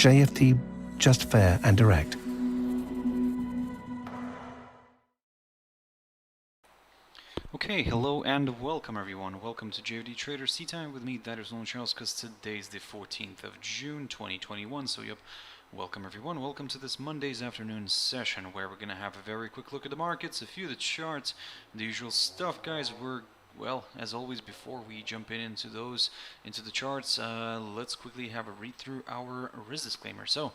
JFD, just fair and direct. Okay, hello and welcome everyone. Welcome to JFD Traders Tea Time with me, Darius Anucauskas. Today is the 14th of June 2021. So yep, welcome everyone. Welcome to this Monday's afternoon session where we're going to have a very quick look at the markets, a few of the charts, the usual stuff, guys. Well, as always, before we jump into the charts, let's quickly have a read through our risk disclaimer. So,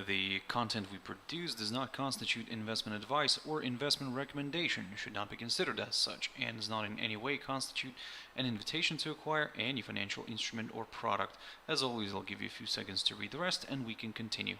the content we produce does not constitute investment advice or investment recommendation, should not be considered as such, and does not in any way constitute an invitation to acquire any financial instrument or product. As always, I'll give you a few seconds to read the rest and we can continue.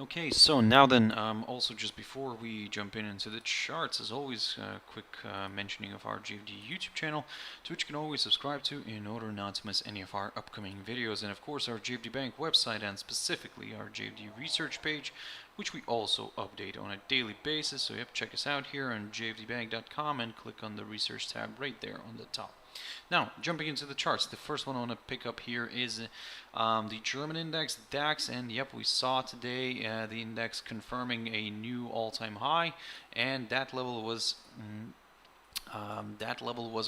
Okay, so now then, also just before we jump into the charts, as always, quick mentioning of our JFD YouTube channel, to which you can always subscribe to in order not to miss any of our upcoming videos, and of course our JFD Bank website and specifically our JFD research page, which we also update on a daily basis. So you have to check us out here on jfdbank.com and click on the research tab right there on the top. Now, jumping into the charts, the first one I want to pick up here is the German Index Dax, and yep, we saw today the index confirming a new all-time high, and that level was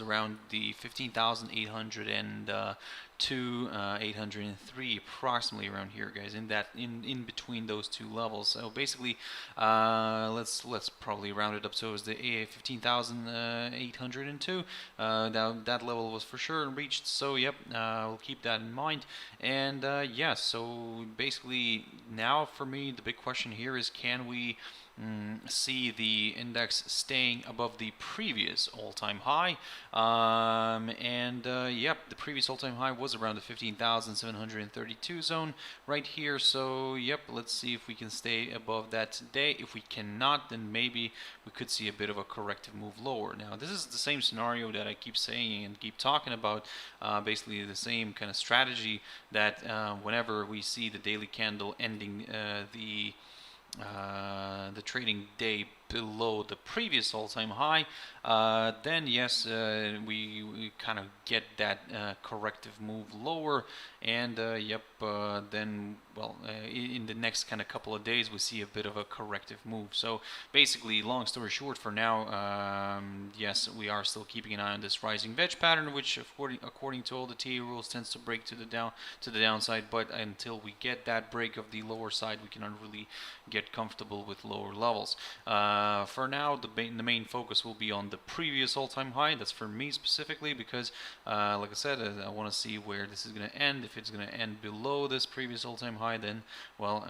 around the 15,802, 803, approximately around here, guys. In between those two levels. So basically, let's probably round it up so it's the 15,802. That level was for sure reached. So yep, we'll keep that in mind. And yeah, so basically now for me the big question here is, can we see the index staying above the previous all-time high? Yep, the previous all-time high was around the 15,732 zone right here. So yep, let's see if we can stay above that today. If we cannot, then maybe we could see a bit of a corrective move lower. Now this is the same scenario that I keep saying and keep talking about, basically the same kind of strategy that whenever we see the daily candle ending the trading day below the previous all-time high, then yes, we kind of get that corrective move lower, and yep, then well, in the next kind of couple of days we see a bit of a corrective move. So basically, long story short, for now, yes, we are still keeping an eye on this rising wedge pattern, which according to all the TA rules tends to break to the downside, but until we get that break of the lower side, we cannot really get comfortable with lower levels. For now, the main focus will be on the previous all-time high. That's for me specifically because, like I said, I want to see where this is going to end. If it's going to end below this previous all-time high, then, well,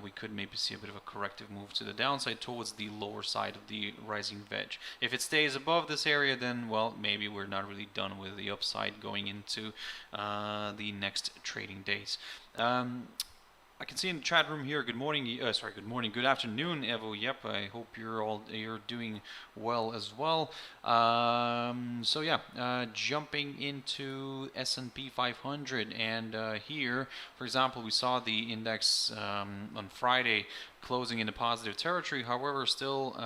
we could maybe see a bit of a corrective move to the downside towards the lower side of the rising wedge. If it stays above this area, then, well, maybe we're not really done with the upside going into the next trading days. I can see in the chat room here. Good morning. Good morning. Good afternoon, Evo. Yep. I hope you're doing well as well. So yeah, jumping into S&P 500, and here, for example, we saw the index on Friday closing in a positive territory. However, still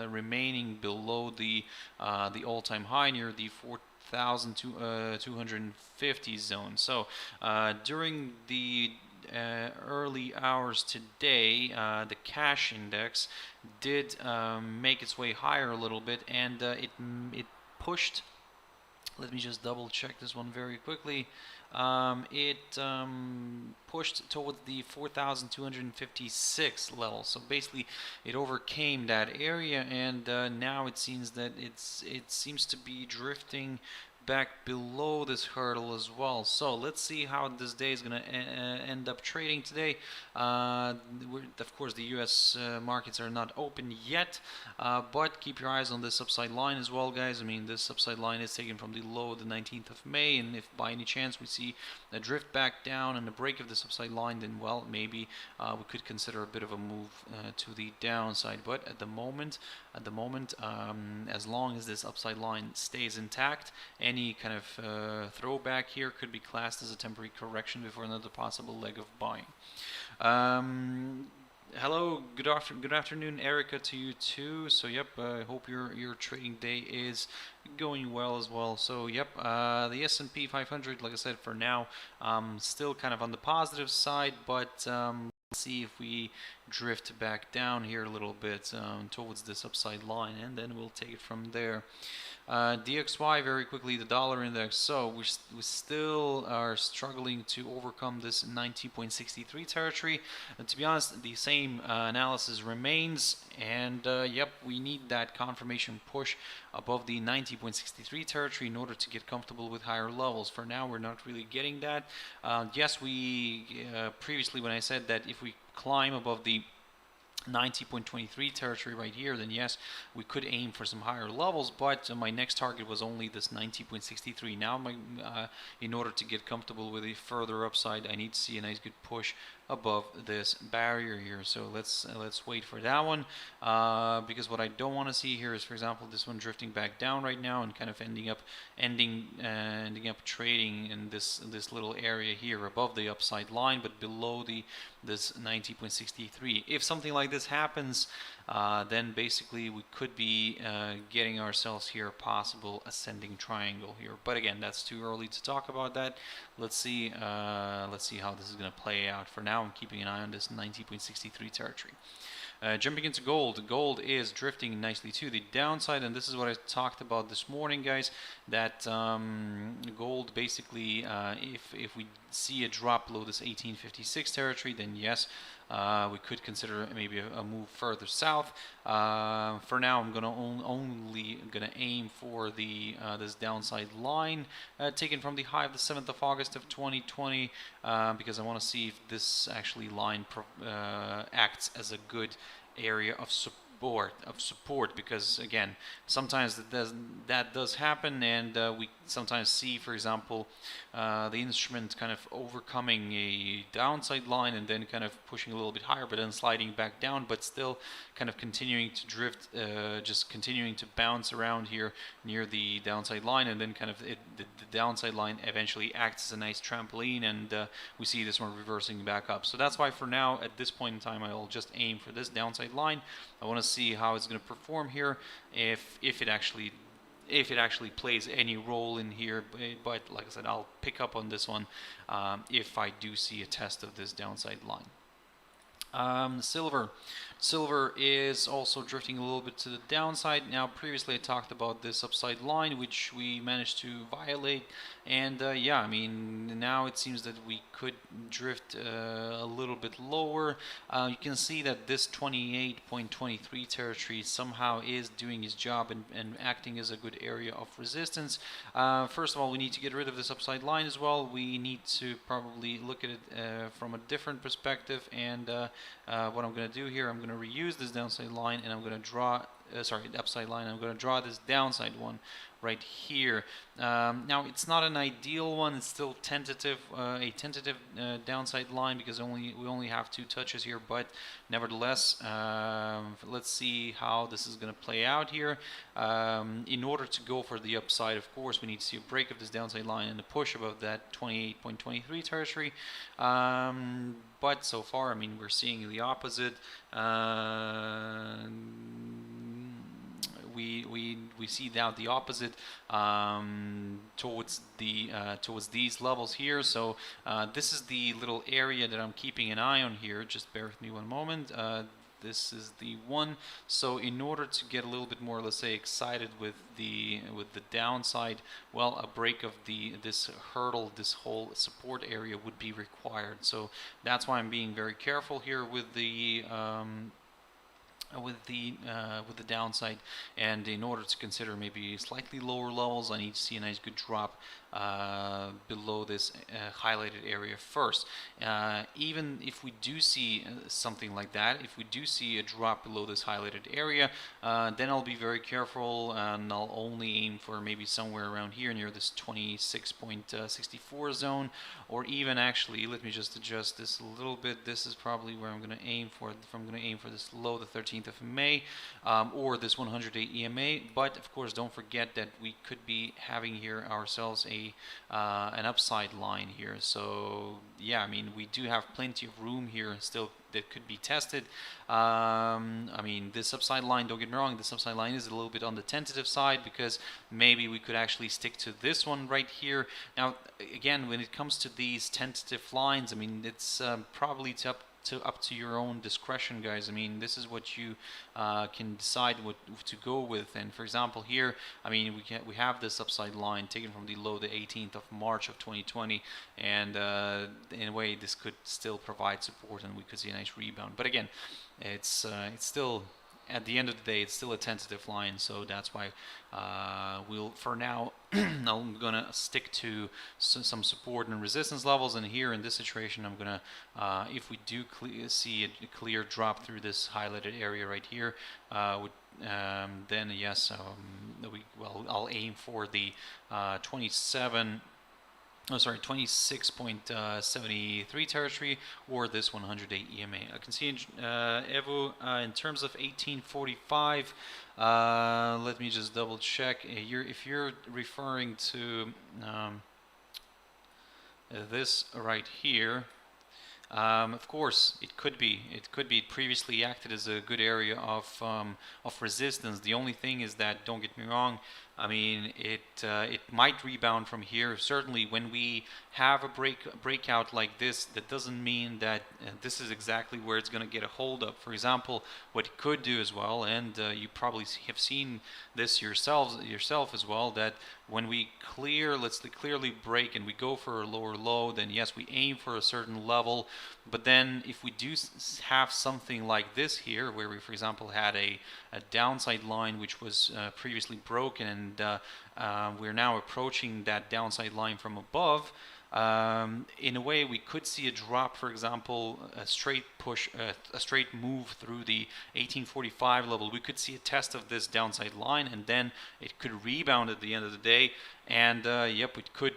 remaining below the all-time high near the 4,250 zone. So during the early hours today, the cash index did make its way higher a little bit, and it pushed. Let me just double check this one very quickly. It pushed towards the 4,256 level. So basically, it overcame that area, and now it seems that it seems to be drifting back below this hurdle as well. So let's see how this day is going to end up trading today. Of course, the US markets are not open yet, but keep your eyes on this upside line as well, guys. I mean, this upside line is taken from the low the 19th of May, and if by any chance we see a drift back down and a break of this upside line, then, well, maybe we could consider a bit of a move to the downside. But at the moment, as long as this upside line stays intact, and any kind of throwback here could be classed as a temporary correction before another possible leg of buying. Hello, good afternoon, Erica, to you too. So yep, I hope your trading day is going well as well. So yep, the S&P 500, like I said, for now, still kind of on the positive side, but let's see if we drift back down here a little bit towards this upside line, and then we'll take it from there. DXY, very quickly, the dollar index. So we still are struggling to overcome this 90.63 territory. And to be honest, the same analysis remains, and yep, we need that confirmation push above the 90.63 territory in order to get comfortable with higher levels. For now, we're not really getting that. Yes, we previously, when I said that if we climb above the 90.23 territory right here, then yes, we could aim for some higher levels, but my next target was only this 90.63. Now in order to get comfortable with a further upside, I need to see a nice good push above this barrier here. So let's wait for that one, because what I don't want to see here is, for example, this one drifting back down right now and kind of ending up trading in this little area here above the upside line, but below this 90.63. If something like this happens, then basically we could be getting ourselves here a possible ascending triangle here. But again, that's too early to talk about that. Let's see how this is going to play out. For now, I'm keeping an eye on this 90.63 territory. Jumping into gold, gold is drifting nicely to the downside, and this is what I talked about this morning, guys, that gold basically, if we see a drop below this 1856 territory, then yes, we could consider maybe a move further south. For now, I'm only gonna aim for the this downside line taken from the high of the 7th of August of 2020, because I want to see if this actually line acts as a good area of support, because again, sometimes that does happen, and we sometimes see, for example, the instrument kind of overcoming a downside line and then kind of pushing a little bit higher, but then sliding back down, but still kind of continuing to drift, just continuing to bounce around here near the downside line, and then kind of the downside line eventually acts as a nice trampoline, and we see this one reversing back up. So that's why for now, at this point in time, I'll just aim for this downside line. I want to see how it's going to perform here, if it actually plays any role in here, but like I said, I'll pick up on this one if I do see a test of this downside line. Silver is also drifting a little bit to the downside. Now, previously I talked about this upside line, which we managed to violate, and yeah, I mean, now it seems that we could drift a little bit lower. You can see that this 28.23 territory somehow is doing its job and acting as a good area of resistance. First of all, we need to get rid of this upside line as well. We need to probably look at it from a different perspective, and what I'm going to do here, I'm going to reuse this downside line, and I'm going to draw the upside line. I'm going to draw this downside one right here. Now, it's not an ideal one. It's still tentative, a tentative downside line, because we only have 2 touches here. But nevertheless, let's see how this is going to play out here. In order to go for the upside, of course, we need to see a break of this downside line and a push above that 28.23 territory. But so far, I mean, we're seeing the opposite. We see now the opposite towards these levels here. So this is the little area that I'm keeping an eye on here. Just bear with me one moment. This is the one. So in order to get a little bit more, let's say, excited with the downside, well, a break of this hurdle, this whole support area would be required. So that's why I'm being very careful here with the downside, and in order to consider maybe slightly lower levels, I need to see a nice good drop below this highlighted area first. Even if we do see something like that, if we do see a drop below this highlighted area, then I'll be very careful, and I'll only aim for maybe somewhere around here near this 26.64 zone, or even actually, let me just adjust this a little bit. This is probably where I'm going to aim for. If I'm going to aim for this low, the 13 18th of May, or this 100-day EMA. But of course, don't forget that we could be having here ourselves an upside line here. So yeah, I mean, we do have plenty of room here still that could be tested. I mean, this upside line, don't get me wrong, this upside line is a little bit on the tentative side, because maybe we could actually stick to this one right here. Now, again, when it comes to these tentative lines, I mean, it's probably up to your own discretion, guys. I mean, this is what you can decide what to go with. And for example, here, I mean, we have this upside line taken from the low, the 18th of March of 2020, and in a way, this could still provide support, and we could see a nice rebound. But again, it's still, at the end of the day, it's still a tentative line, so that's why we'll, for now, I'm gonna stick to some support and resistance levels. And here in this situation, I'm gonna, if we do see a clear drop through this highlighted area right here, then yes, I'll aim for the 26.73 territory, or this 100-day EMA. I can see in EVO in terms of 1845. Let me just double check. If you're referring to this right here, of course, it could be. It previously acted as a good area of resistance. The only thing is that, don't get me wrong, I mean, it might rebound from here. Certainly, when we have a breakout like this, that doesn't mean that this is exactly where it's going to get a hold up. For example, what it could do as well, and you probably have seen this yourself as well, that when we let's clearly break and we go for a lower low, then yes, we aim for a certain level. But then if we do have something like this here, where we, for example, had a downside line which was previously broken, and we're now approaching that downside line from above, in a way, we could see a drop, for example, a straight push, a straight move through the 1845 level. We could see a test of this downside line, and then it could rebound at the end of the day. And yep, it could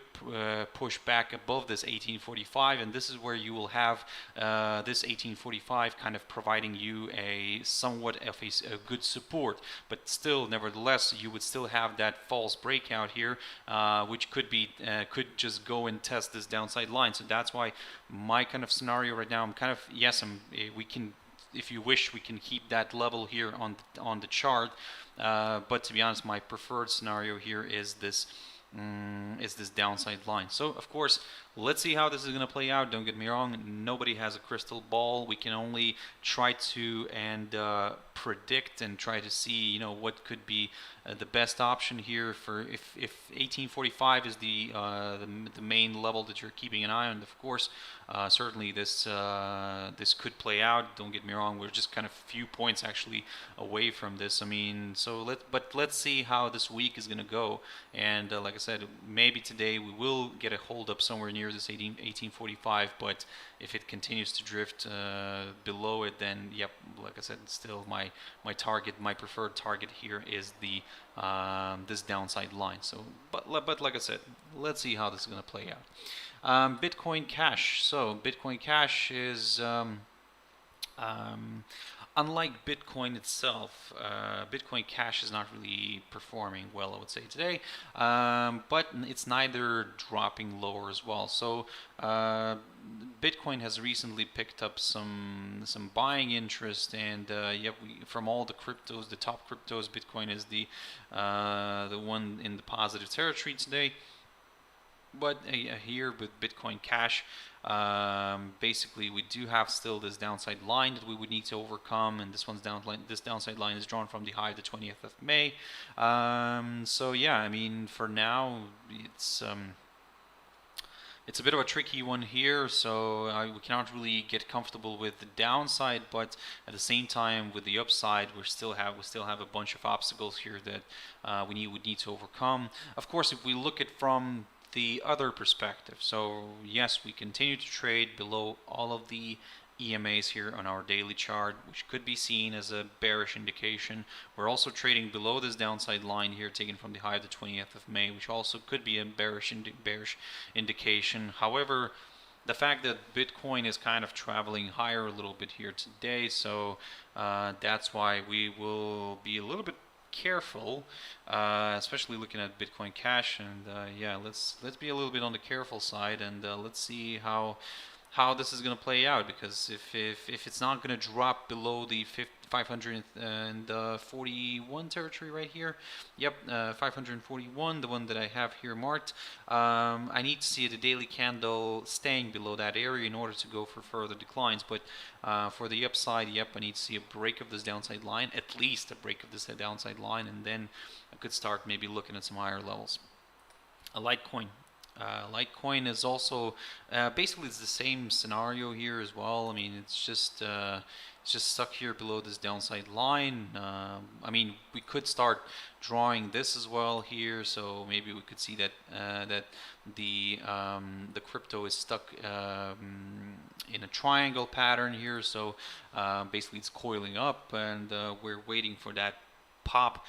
push back above this 1845, and this is where you will have this 1845 kind of providing you a somewhat of a good support. But still, nevertheless, you would still have that false breakout here, which could could just go and test this downside line. So that's why my kind of scenario right now, I'm kind of, yes, we can, if you wish, we can keep that level here on the chart. But to be honest, my preferred scenario here is this downside line. So of course, let's see how this is going to play out. Don't get me wrong, nobody has a crystal ball. We can only try to predict and try to see, you know, what could be the best option here. For if 1845 is the main level that you're keeping an eye on, of course, certainly this could play out. Don't get me wrong, we're just kind of a few points actually away from this. I mean, so let's see how this week is going to go. And like I said, maybe today we will get a hold up somewhere near this 1845, but if it continues to drift below it, then yep, like I said, still my target, my preferred target here is the this downside line. So but like I said, let's see how this is going to play out. Bitcoin Cash. So Bitcoin Cash is unlike Bitcoin itself, Bitcoin Cash is not really performing well, I would say, today, but it's neither dropping lower as well. So Bitcoin has recently picked up some buying interest, and from all the cryptos, the top cryptos, Bitcoin is the one in the positive territory today. But here with Bitcoin Cash, basically we do have still this downside line that we would need to overcome, and this downside line is drawn from the high of the 20th of May. So yeah, I mean, for now it's a bit of a tricky one here, so we cannot really get comfortable with the downside, but at the same time with the upside, we still have a bunch of obstacles here that we would need to overcome. Of course, if we look at from the other perspective, so yes, we continue to trade below all of the EMAs here on our daily chart, which could be seen as a bearish indication. We're also trading below this downside line here, taken from the high of the 20th of May, which also could be a bearish indication. However, the fact that Bitcoin is kind of traveling higher a little bit here today, so that's why we will be a little bit careful, especially looking at Bitcoin Cash. And yeah, let's be a little bit on the careful side, and let's see how this is going to play out, because if it's not going to drop below the 541 territory right here, yep, 541, the one that I have here marked, I need to see the daily candle staying below that area in order to go for further declines. But for the upside, yep, I need to see a break of this downside line, at least a break of this downside line, and then I could start maybe looking at some higher levels. A Litecoin. Litecoin is also basically it's the same scenario here as well. I mean, it's just stuck here below this downside line. I mean, we could start drawing this as well here, so maybe we could see that that the crypto is stuck in a triangle pattern here. So basically, it's coiling up, and we're waiting for that pop.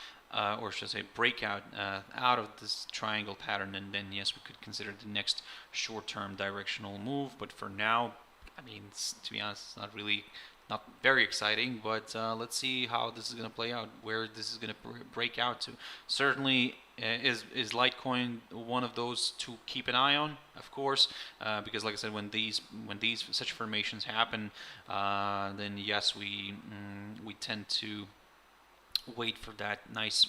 Or should I say breakout out of this triangle pattern, and then yes, we could consider the next short-term directional move. But for now, I mean, to be honest, it's not very exciting. But let's see how this is going to play out, where this is going to break out to. Certainly, is Litecoin one of those to keep an eye on, of course, because like I said, when these such formations happen, then yes, we tend to wait for that nice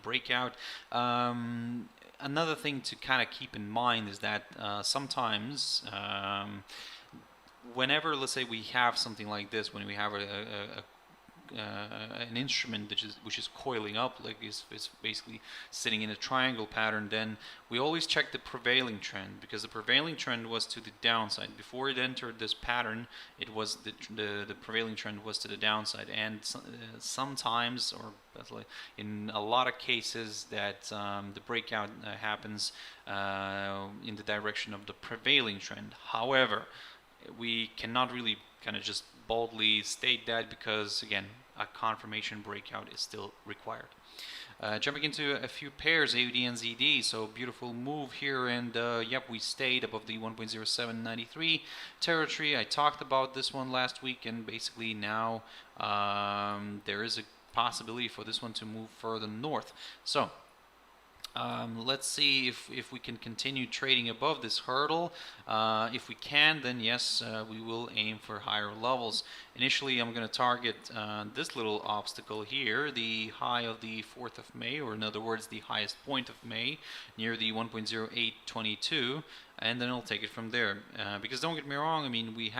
breakout. Another thing to kind of keep in mind is that sometimes whenever, let's say, we have something like this, when we have an instrument which is coiling up, like is basically sitting in a triangle pattern, then we always check the prevailing trend, because the prevailing trend was to the downside. Before it entered this pattern, it was the prevailing trend was to the downside, and sometimes, or in a lot of cases, that the breakout happens in the direction of the prevailing trend. However, we cannot really kind of just boldly state that, because again, a confirmation breakout is still required. Jumping into a few pairs, AUD and ZD, so beautiful move here, and yep, we stayed above the 1.0793 territory. I talked about this one last week, and basically now there is a possibility for this one to move further north. So let's see if we can continue trading above this hurdle. If we can, then yes, we will aim for higher levels. Initially, I'm going to target this little obstacle here, the high of the 4th of May, or in other words, the highest point of May, near the 1.0822, and then I'll take it from there. Because don't get me wrong, I mean, we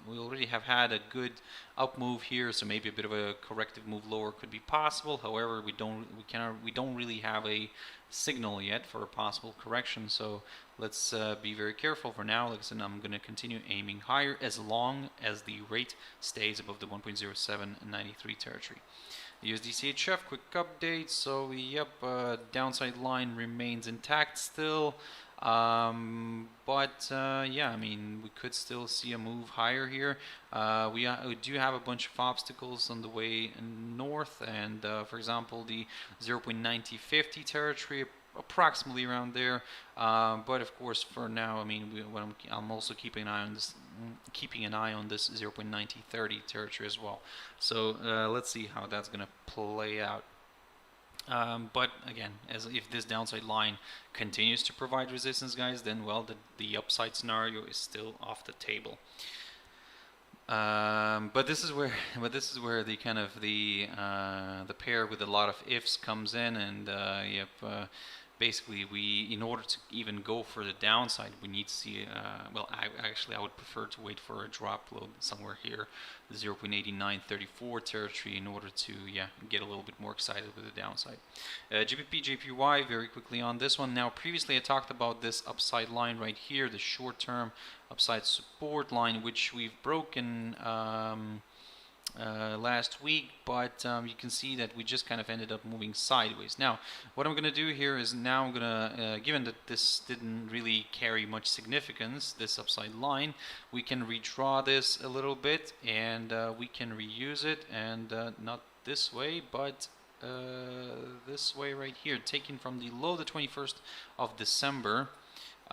already have had a good up move here, so maybe a bit of a corrective move lower could be possible. However, we don't really have a signal yet for a possible correction, so let's be very careful for now. Like I said, I'm going to continue aiming higher as long as the rate stays above the 1.0793 territory. The USD/CHF quick update. So yep, downside line remains intact still. But yeah, I mean, we could still see a move higher here. We do have a bunch of obstacles on the way north, and for example, the 0.9050 territory, approximately around there. But of course, for now, I mean, I'm also keeping an eye on this 0.9030 territory as well. So let's see how that's going to play out. But again, if this downside line continues to provide resistance, guys, then well, the upside scenario is still off the table. But this is where the kind of the pair with a lot of ifs comes in, and yep. Basically, in order to even go for the downside, we need to see, well, I would prefer to wait for a drop below somewhere here, the 0.8934 territory, in order to, yeah, get a little bit more excited with the downside. GBP, JPY, very quickly on this one. Now, previously I talked about this upside line right here, the short-term upside support line, which we've broken last week, but you can see that we just kind of ended up moving sideways. Now, what I'm going to do here is now I'm going to, given that this didn't really carry much significance, this upside line, we can redraw this a little bit, and we can reuse it, and not this way, but this way right here, taken from the low, the 21st of December.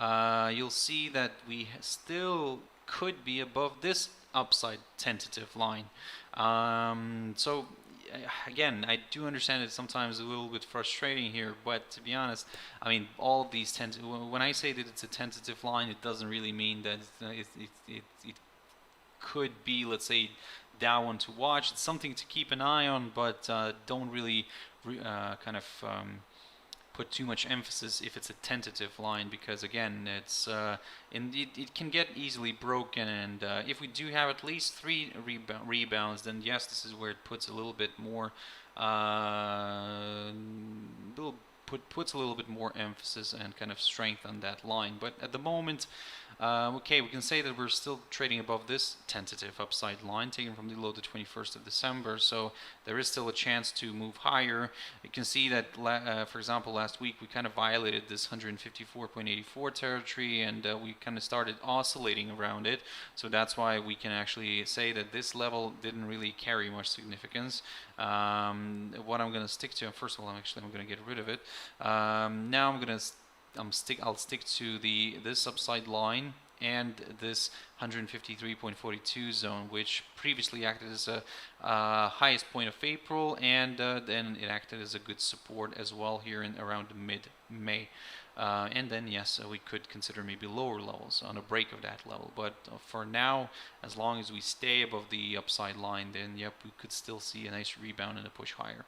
you'll see that we still could be above this upside tentative line. So again, I do understand it's sometimes a little bit frustrating here, but to be honest, I mean, all of these when I say that it's a tentative line, it doesn't really mean that it could be, let's say, that one to watch. It's something to keep an eye on, but don't really kind of put too much emphasis if it's a tentative line, because again, it's it can get easily broken, and if we do have at least 3 rebounds, then yes, this is where it puts a little bit more puts a little bit more emphasis and kind of strength on that line. But at the moment, okay, we can say that we're still trading above this tentative upside line taken from the low the 21st of December, so there is still a chance to move higher. You can see that, for example, last week we kind of violated this 154.84 territory, and we kind of started oscillating around it, so that's why we can actually say that this level didn't really carry much significance. What I'm going to stick to, first of all, I'm going to get rid of it. Now I'll stick to this upside line and this 153.42 zone, which previously acted as a highest point of April, and then it acted as a good support as well here in around mid-May. And then yes, we could consider maybe lower levels on a break of that level, but for now, as long as we stay above the upside line, then yep, we could still see a nice rebound and a push higher.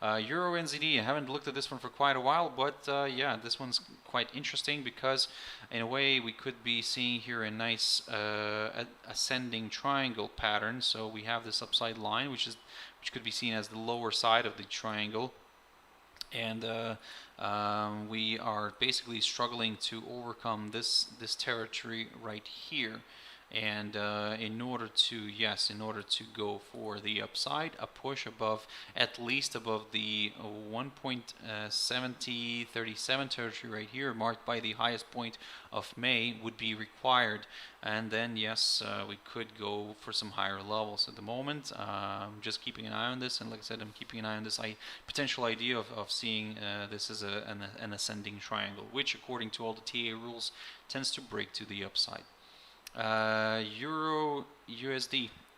EURUSD, I haven't looked at this one for quite a while, but yeah, this one's quite interesting because in a way we could be seeing here a nice ascending triangle pattern. So we have this upside line, which could be seen as the lower side of the triangle, and we are basically struggling to overcome this territory right here. And in order to go for the upside, a push above, at least above the 1.7037 territory right here, marked by the highest point of May, would be required. And then yes, we could go for some higher levels. At the moment, just keeping an eye on this, and like I said, I'm keeping an eye on this potential idea of seeing this as an ascending triangle, which according to all the TA rules tends to break to the upside. EURUSD.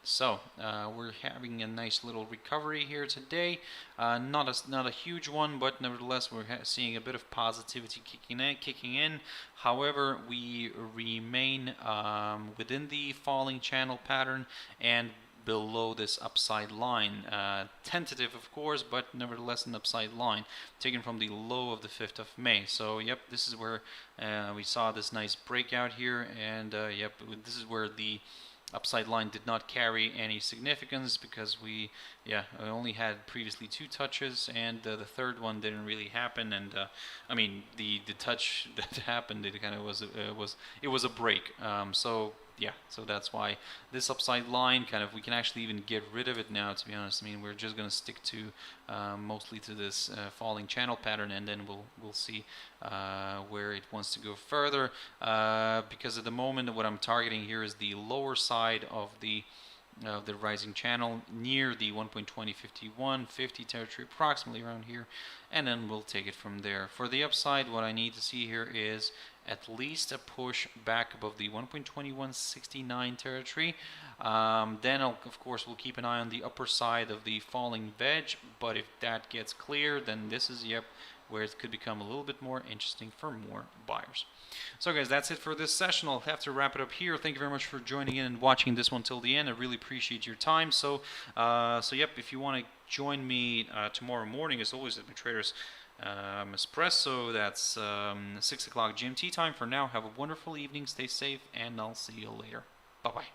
So we're having a nice little recovery here today. Not a huge one, but nevertheless we're seeing a bit of positivity kicking in. However, we remain within the falling channel pattern and below this upside line. Tentative, of course, but nevertheless an upside line taken from the low of the 5th of May. So yep, this is where we saw this nice breakout here, and yep, this is where the upside line did not carry any significance because we only had previously 2 touches, and the third one didn't really happen. And I mean, the touch that happened, it kind of was a break. So yeah, so that's why this upside line we can actually even get rid of it now, to be honest. I mean, we're just going to stick to mostly to this falling channel pattern, and then we'll see where it wants to go further, because at the moment what I'm targeting here is the lower side of the rising channel near the 1.205150 territory, approximately around here, and then we'll take it from there. For the upside, what I need to see here is at least a push back above the 1.2169 territory. Then of course we'll keep an eye on the upper side of the falling wedge, but if that gets clear, then this is where it could become a little bit more interesting for more buyers. So guys, that's it for this session. I'll have to wrap it up here. Thank you very much for joining in and watching this one till the end. I really appreciate your time. So yep, if you want to join me tomorrow morning, as always, at my Traders Espresso, that's 6 o'clock GMT time. For now, have a wonderful evening, stay safe, and I'll see you later. Bye-bye.